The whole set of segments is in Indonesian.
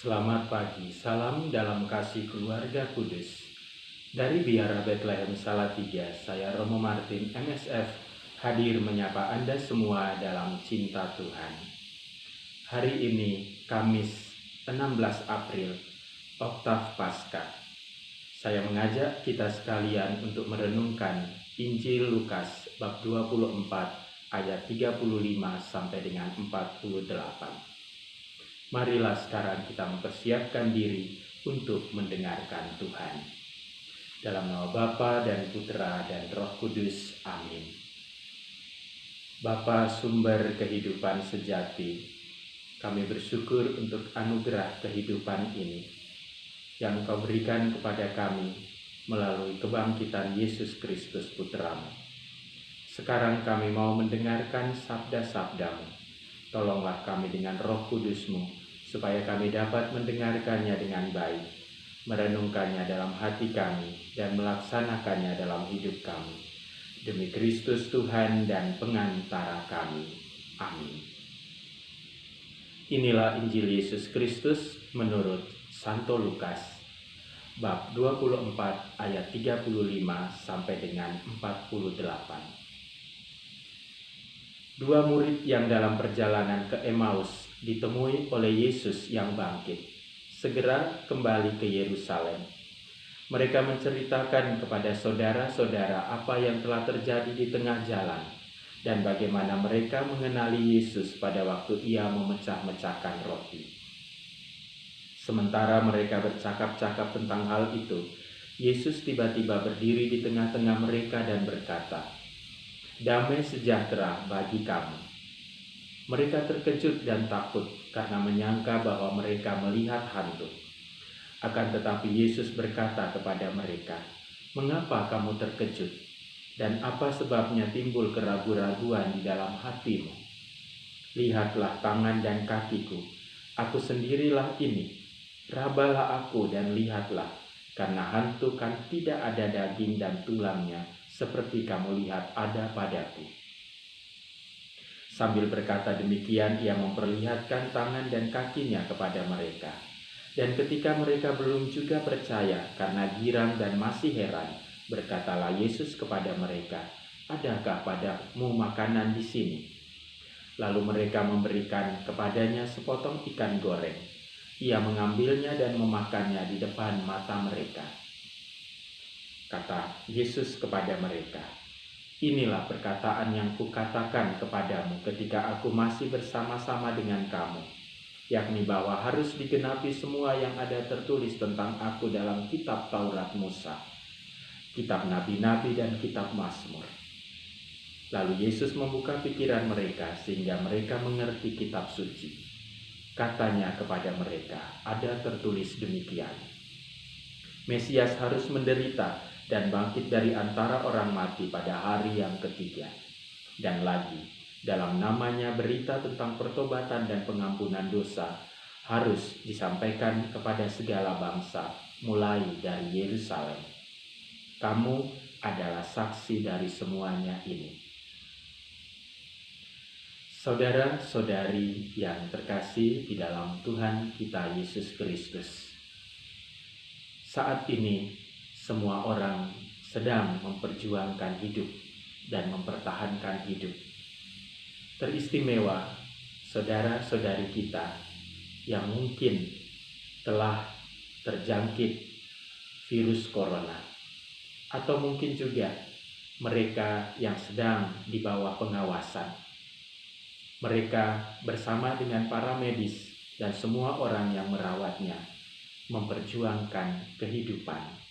Selamat pagi, salam dalam kasih keluarga kudus. Dari Biara Bethlehem Salatiga, saya Romo Martin, MSF, hadir menyapa Anda semua dalam cinta Tuhan. Hari ini, Kamis 16 April, Oktav Paskah. Saya mengajak kita sekalian untuk merenungkan Injil Lukas bab 24 ayat 35 sampai dengan 48. Marilah sekarang kita mempersiapkan diri untuk mendengarkan Tuhan. Dalam nama Bapa dan Putra dan Roh Kudus. Amin. Bapa sumber kehidupan sejati, kami bersyukur untuk anugerah kehidupan ini yang Engkau berikan kepada kami melalui kebangkitan Yesus Kristus Putramu. Sekarang kami mau mendengarkan sabda-sabdamu. Tolonglah kami dengan Roh Kudus-Mu, supaya kami dapat mendengarkannya dengan baik, merenungkannya dalam hati kami, dan melaksanakannya dalam hidup kami. Demi Kristus Tuhan dan pengantara kami. Amin. Inilah Injil Yesus Kristus menurut Santo Lukas, bab 24 ayat 35 sampai dengan 48. Dua murid yang dalam perjalanan ke Emmaus ditemui oleh Yesus yang bangkit, segera kembali ke Yerusalem. Mereka menceritakan kepada saudara-saudara apa yang telah terjadi di tengah jalan dan bagaimana mereka mengenali Yesus pada waktu Ia memecah-mecahkan roti. Sementara mereka bercakap-cakap tentang hal itu, Yesus tiba-tiba berdiri di tengah-tengah mereka dan berkata, "Damai sejahtera bagi kamu." Mereka terkejut dan takut karena menyangka bahwa mereka melihat hantu. Akan tetapi Yesus berkata kepada mereka, "Mengapa kamu terkejut? Dan apa sebabnya timbul keraguan-raguan di dalam hatimu? Lihatlah tangan dan kakiku, aku sendirilah ini. Rabalah aku dan lihatlah, karena hantu kan tidak ada daging dan tulangnya, seperti kamu lihat ada padaku." Sambil berkata demikian, Ia memperlihatkan tangan dan kakinya kepada mereka. Dan ketika mereka belum juga percaya karena girang dan masih heran, berkatalah Yesus kepada mereka, "Adakah padamu makanan di sini?" Lalu mereka memberikan kepadanya sepotong ikan goreng. Ia mengambilnya dan memakannya di depan mata mereka. Kata Yesus kepada mereka, "Inilah perkataan yang kukatakan kepadamu ketika aku masih bersama-sama dengan kamu, yakni bahwa harus digenapi semua yang ada tertulis tentang aku dalam kitab Taurat Musa, kitab Nabi-Nabi dan kitab Mazmur." Lalu Yesus membuka pikiran mereka sehingga mereka mengerti kitab suci. Katanya kepada mereka, "Ada tertulis demikian, Mesias harus menderita dan bangkit dari antara orang mati pada hari yang ketiga. Dan lagi, dalam namanya berita tentang pertobatan dan pengampunan dosa harus disampaikan kepada segala bangsa, mulai dari Yerusalem. Kamu adalah saksi dari semuanya ini." Saudara-saudari yang terkasih di dalam Tuhan kita Yesus Kristus, saat ini semua orang sedang memperjuangkan hidup dan mempertahankan hidup. Teristimewa saudara-saudari kita yang mungkin telah terjangkit virus corona, atau mungkin juga mereka yang sedang di bawah pengawasan. Mereka bersama dengan para medis dan semua orang yang merawatnya memperjuangkan kehidupan.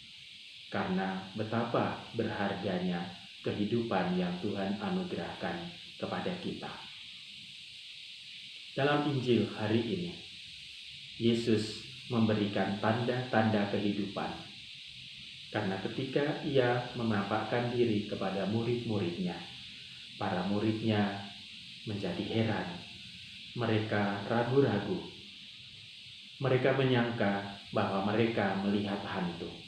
Karena betapa berharganya kehidupan yang Tuhan anugerahkan kepada kita. Dalam Injil hari ini, Yesus memberikan tanda-tanda kehidupan. Karena ketika Ia menampakkan diri kepada murid-muridnya, para muridnya menjadi heran. Mereka ragu-ragu. Mereka menyangka bahwa mereka melihat hantu.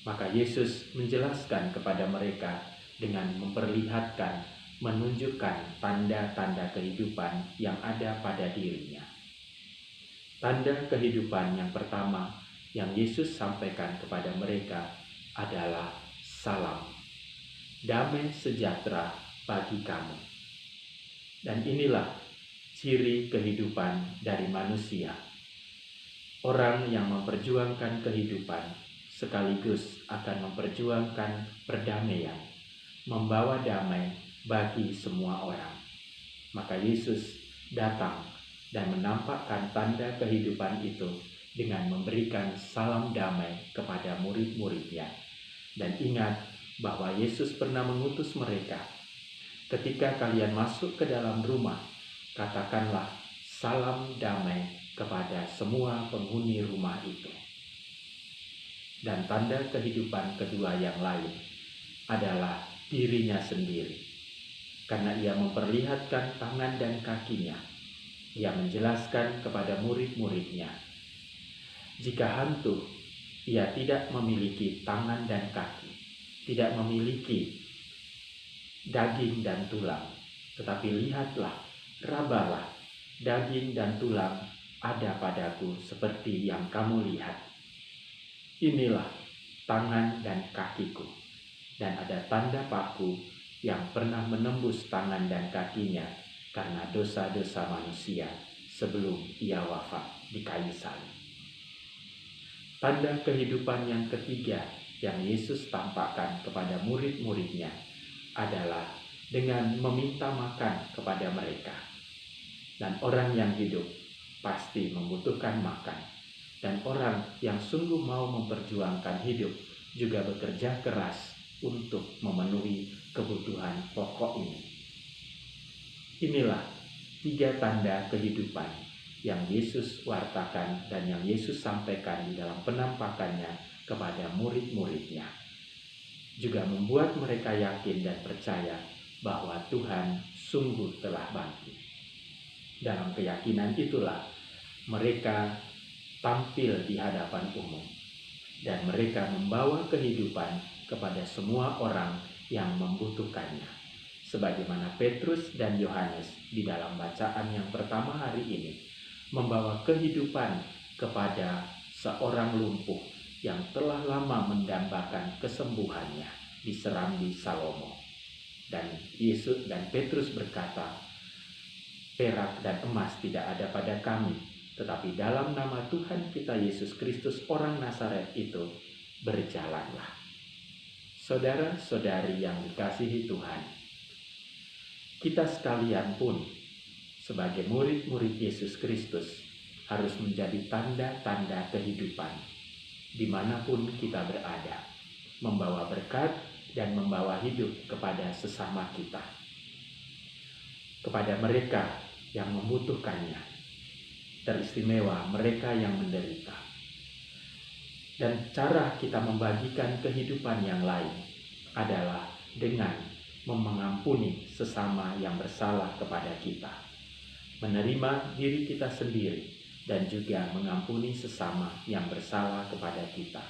Maka Yesus menjelaskan kepada mereka dengan memperlihatkan, menunjukkan tanda-tanda kehidupan yang ada pada dirinya. Tanda kehidupan yang pertama yang Yesus sampaikan kepada mereka adalah salam, damai sejahtera bagi kamu. Dan inilah ciri kehidupan dari manusia. Orang yang memperjuangkan kehidupan sekaligus akan memperjuangkan perdamaian, membawa damai bagi semua orang. Maka Yesus datang dan menampakkan tanda kehidupan itu dengan memberikan salam damai kepada murid-muridnya. Dan ingat bahwa Yesus pernah mengutus mereka, ketika kalian masuk ke dalam rumah, katakanlah salam damai kepada semua penghuni rumah itu. Dan tanda kehidupan kedua yang lain adalah dirinya sendiri. Karena ia memperlihatkan tangan dan kakinya, ia menjelaskan kepada murid-muridnya, jika hantu, ia tidak memiliki tangan dan kaki, tidak memiliki daging dan tulang, tetapi lihatlah, rabalah, daging dan tulang ada padaku seperti yang kamu lihat. Inilah tangan dan kakiku, dan ada tanda paku yang pernah menembus tangan dan kakinya karena dosa-dosa manusia sebelum ia wafat di kayu salib. Tanda kehidupan yang ketiga yang Yesus tampakkan kepada murid-muridnya adalah dengan meminta makan kepada mereka. Dan orang yang hidup pasti membutuhkan makan. Dan orang yang sungguh mau memperjuangkan hidup juga bekerja keras untuk memenuhi kebutuhan pokok ini. Inilah 3 tanda kehidupan yang Yesus wartakan dan yang Yesus sampaikan di dalam penampakannya kepada murid-muridnya. Juga membuat mereka yakin dan percaya bahwa Tuhan sungguh telah bangkit. Dalam keyakinan itulah mereka tampil di hadapan umum dan mereka membawa kehidupan kepada semua orang yang membutuhkannya. Sebagaimana Petrus dan Yohanes di dalam bacaan yang pertama hari ini membawa kehidupan kepada seorang lumpuh yang telah lama mendambakan kesembuhannya di Serambi Salomo. Dan Yesus dan Petrus berkata, perak dan emas tidak ada pada kami, tetapi dalam nama Tuhan kita Yesus Kristus orang Nazaret itu berjalanlah. Saudara-saudari yang dikasihi Tuhan, kita sekalian pun sebagai murid-murid Yesus Kristus harus menjadi tanda-tanda kehidupan dimanapun kita berada, membawa berkat dan membawa hidup kepada sesama kita, kepada mereka yang membutuhkannya, teristimewa mereka yang menderita. Dan cara kita membagikan kehidupan yang lain adalah dengan mengampuni sesama yang bersalah kepada kita, menerima diri kita sendiri, dan juga mengampuni sesama yang bersalah kepada kita.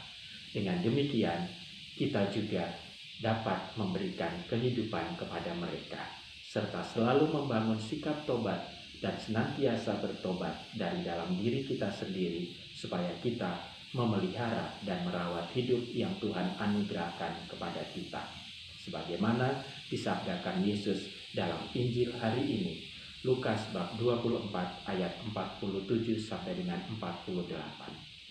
Dengan demikian, kita juga dapat memberikan kehidupan kepada mereka, serta selalu membangun sikap tobat dan senantiasa bertobat dari dalam diri kita sendiri, supaya kita memelihara dan merawat hidup yang Tuhan anugerahkan kepada kita. Sebagaimana disabdakan Yesus dalam Injil hari ini, Lukas bab 24 ayat 47 sampai dengan 48.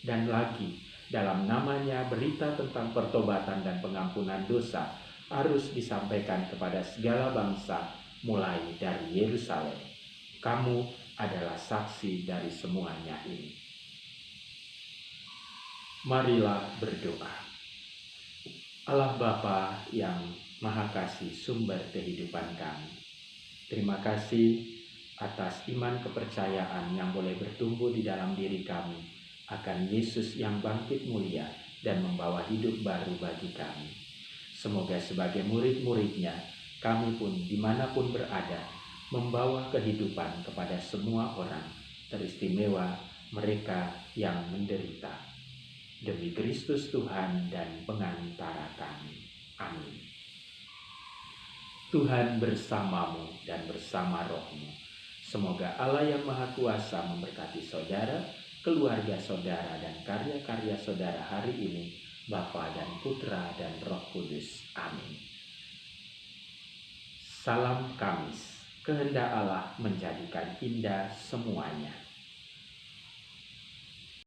Dan lagi, dalam namanya berita tentang pertobatan dan pengampunan dosa harus disampaikan kepada segala bangsa mulai dari Yerusalem. Kamu adalah saksi dari semuanya ini. Marilah berdoa. Allah Bapa yang Maha Kasih, sumber kehidupan kami, terima kasih atas iman kepercayaan yang boleh bertumbuh di dalam diri kami akan Yesus yang bangkit mulia dan membawa hidup baru bagi kami. Semoga sebagai murid-muridnya, kami pun dimanapun berada, membawa kehidupan kepada semua orang, teristimewa mereka yang menderita. Demi Kristus Tuhan dan pengantara kami. Amin. Tuhan bersamamu dan bersama rohmu. Semoga Allah yang Maha Kuasa memberkati saudara, keluarga saudara, dan karya-karya saudara hari ini, Bapa dan Putra dan Roh Kudus. Amin. Salam Kamis. Kehendak Allah menjadikan indah semuanya.